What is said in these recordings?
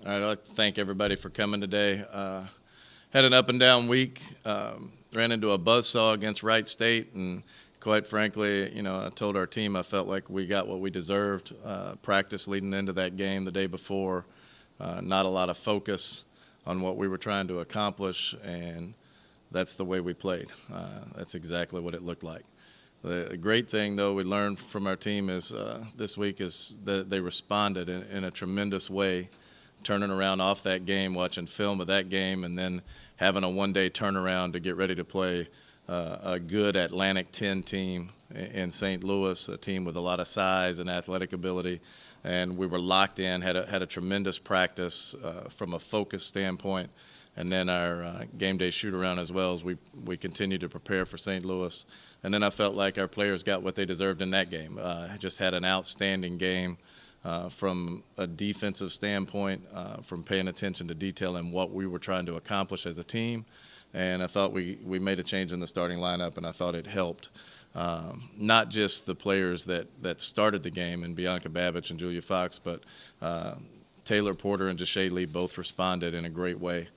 I'd like to thank everybody for coming today. Had an up and down week. Ran into a buzzsaw against Wright State, and quite frankly, I told our team I felt like we got what we deserved. Practice leading into that game the day before, not a lot of focus on what we were trying to accomplish, and that's the way we played. That's exactly what it looked like. The great thing, though, we learned from our team is this week is that they responded in a tremendous way, turning around off that game, watching film of that game, and then having a one-day turnaround to get ready to play a good Atlantic 10 team in St. Louis, a team with a lot of size and athletic ability. And we were locked in, had a tremendous practice from a focus standpoint. And then our game day shoot-around as well as we continued to prepare for St. Louis. And then I felt like our players got what they deserved in that game. Just had an outstanding game from a defensive standpoint, from paying attention to detail and what we were trying to accomplish as a team. And I thought we made a change in the starting lineup, and I thought it helped. Not just the players that started the game, and Bianca Babich and Julia Fox, but Taylor Porter and Jashay Lee both responded in a great way.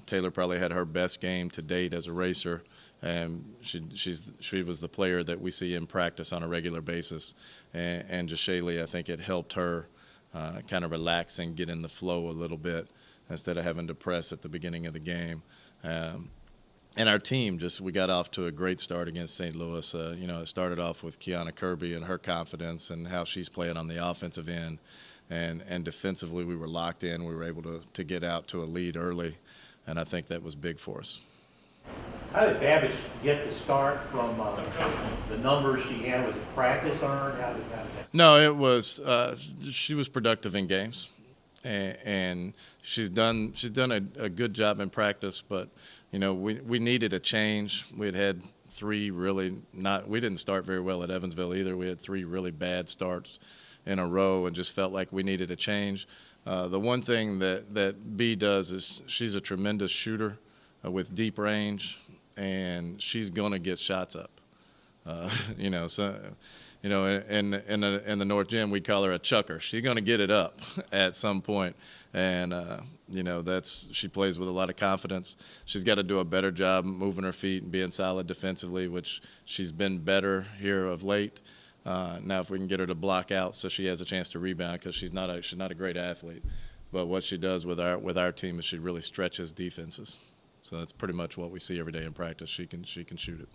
Taylor probably had her best game to date as a racer, and she was the player that we see in practice on a regular basis. And Jashay Lee, I think it helped her kind of relax and get in the flow a little bit instead of having to press at the beginning of the game. And our team, we got off to a great start against St. Louis. It started off with Kiana Kirby and her confidence and how she's playing on the offensive end. And defensively, we were locked in. We were able to get out to a lead early, and I think that was big for us. How did Babich get the start from the numbers she had? Was it practice earned? How did that? No, it was she was productive in games, and she's done a good job in practice. But we needed a change. We had three really we didn't start very well at Evansville either. We had three really bad starts in a row and just felt like we needed a change. The one thing that B does is she's a tremendous shooter with deep range, and she's going to get shots up. In the North Gym, we call her a chucker. She's going to get it up at some point, and she plays with a lot of confidence. She's got to do a better job moving her feet and being solid defensively, which she's been better here of late. Now, if we can get her to block out so she has a chance to rebound, because she's not a great athlete, but what she does with our team is she really stretches defenses. So that's pretty much what we see every day in practice. She can shoot it.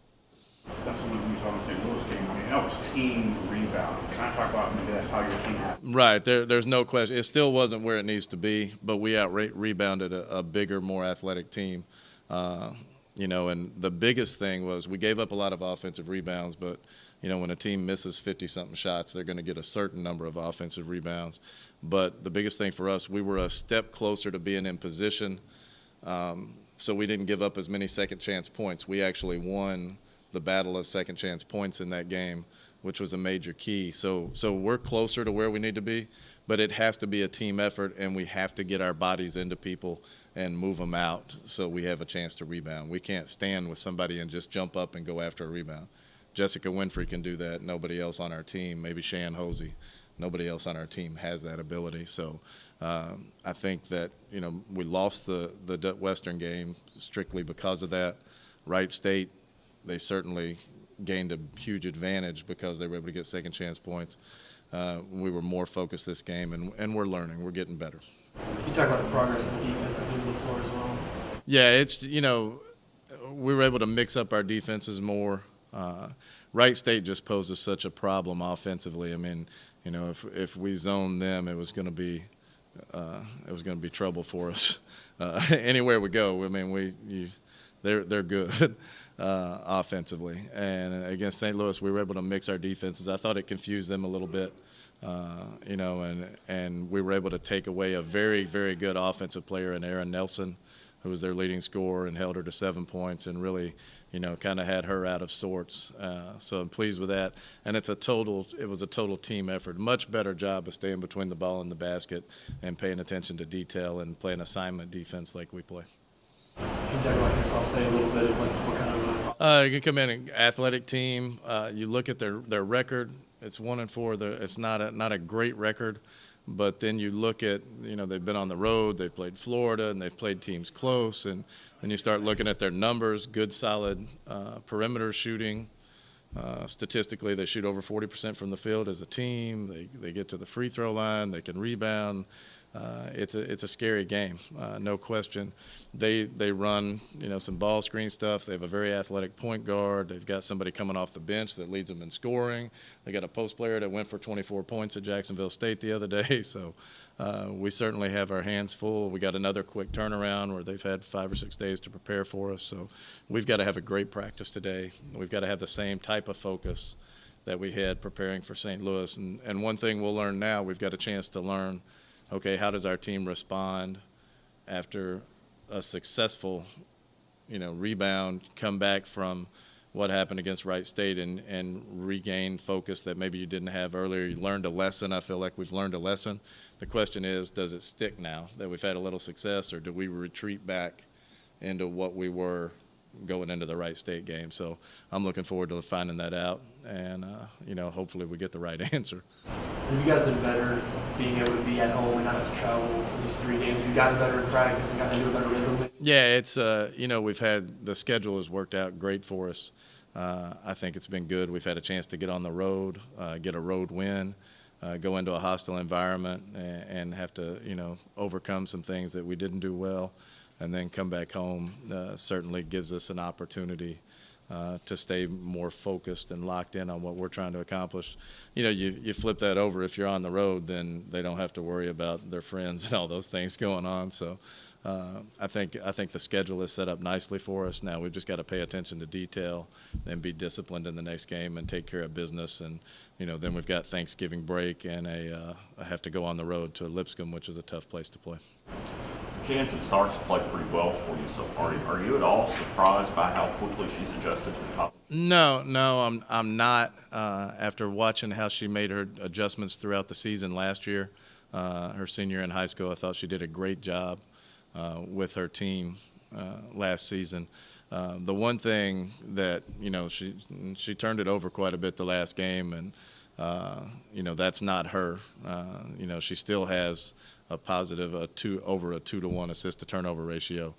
That's what we saw in the St. Louis game. I mean, that was team rebound. Can I talk about maybe that's how your team happened? Right. There's no question. It still wasn't where it needs to be, but we rebounded a bigger, more athletic team. And the biggest thing was we gave up a lot of offensive rebounds, but when a team misses 50-something shots, they're going to get a certain number of offensive rebounds. But the biggest thing for us, we were a step closer to being in position, so we didn't give up as many second-chance points. We actually won the battle of second-chance points in that game, which was a major key. So we're closer to where we need to be, but it has to be a team effort, and we have to get our bodies into people and move them out so we have a chance to rebound. We can't stand with somebody and just jump up and go after a rebound. Jessica Winfrey can do that. Nobody else on our team, maybe Shan Hosey, nobody else on our team has that ability. So I think that, we lost the Western game strictly because of that. Wright State, they certainly gained a huge advantage because they were able to get second chance points. We were more focused this game, and we're learning. We're getting better. You talk about the progress on the defensive end of the floor as well. Yeah, it's, we were able to mix up our defenses more. Wright State just poses such a problem offensively. I mean, if we zoned them, it was going to be trouble for us anywhere we go. I mean, they're good offensively, and against St. Louis, we were able to mix our defenses. I thought it confused them a little bit, and we were able to take away a very, very good offensive player in Erin Nelson, who was their leading scorer and held her to 7 points and really, kind of had her out of sorts. So I'm pleased with that. And it was a total team effort. Much better job of staying between the ball and the basket and paying attention to detail and playing assignment defense like we play. Can you talk about this? I'll stay a little bit. What kind of you can come in an athletic team. You look at their record. It's 1-4. It's not a great record, But then you look at, they've been on the road, they've played Florida, and they've played teams close, and then you start looking at their numbers, good, solid perimeter shooting. Statistically, they shoot over 40% from the field as a team. They get to the free throw line. They can rebound. It's a scary game, no question. They run some ball screen stuff. They have a very athletic point guard. They've got somebody coming off the bench that leads them in scoring. They got a post player that went for 24 points at Jacksonville State the other day. So we certainly have our hands full. We got another quick turnaround where they've had 5 or 6 days to prepare for us. So we've got to have a great practice today. We've got to have the same type of focus that we had preparing for St. Louis. And one thing we'll learn now, we've got a chance to learn, okay, how does our team respond after a successful, rebound, come back from what happened against Wright State and regain focus that maybe you didn't have earlier. You learned a lesson. I feel like we've learned a lesson. The question is, does it stick now that we've had a little success, or do we retreat back into what we were going into the Wright State game? So I'm looking forward to finding that out, and hopefully we get the right answer. Have you guys been better being able to be at home and not have to travel for these 3 games? Have you gotten better in practice and gotten into a better rhythm? Yeah, it's we've had, the schedule has worked out great for us. I think it's been good. We've had a chance to get on the road, get a road win, go into a hostile environment and have to overcome some things that we didn't do well, and then come back home. Certainly gives us an opportunity to stay more focused and locked in on what we're trying to accomplish. You flip that over. If you're on the road, then they don't have to worry about their friends and all those things going on. So I think the schedule is set up nicely for us. Now we've just got to pay attention to detail and be disciplined in the next game and take care of business. And then we've got Thanksgiving break, and I have to go on the road to Lipscomb, which is a tough place to play. Jansen Starks played pretty well for you so far. Are you at all surprised by how quickly she's adjusted to the top? No, I'm not. After watching how she made her adjustments throughout the season last year, her senior year in high school, I thought she did a great job with her team last season. The one thing that she turned it over quite a bit the last game, and that's not her. She still has a positive over a 2-to-1 assist to turnover ratio,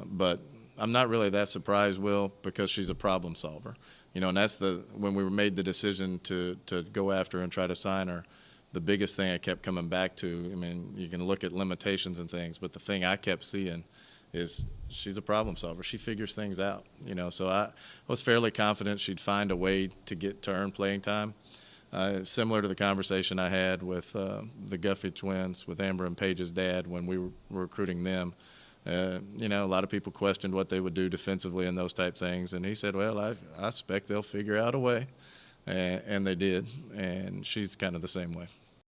but I'm not really that surprised, Will, because she's a problem solver. And that's when we made the decision to go after her and try to sign her. The biggest thing I kept coming back to, you can look at limitations and things, but the thing I kept seeing is she's a problem solver. She figures things out, so I was fairly confident she'd find a way to earn playing time. Similar to the conversation I had with the Guffey twins, with Amber and Paige's dad when we were recruiting them. A lot of people questioned what they would do defensively and those type things, and he said, well, I expect they'll figure out a way, and they did, and she's kind of the same way.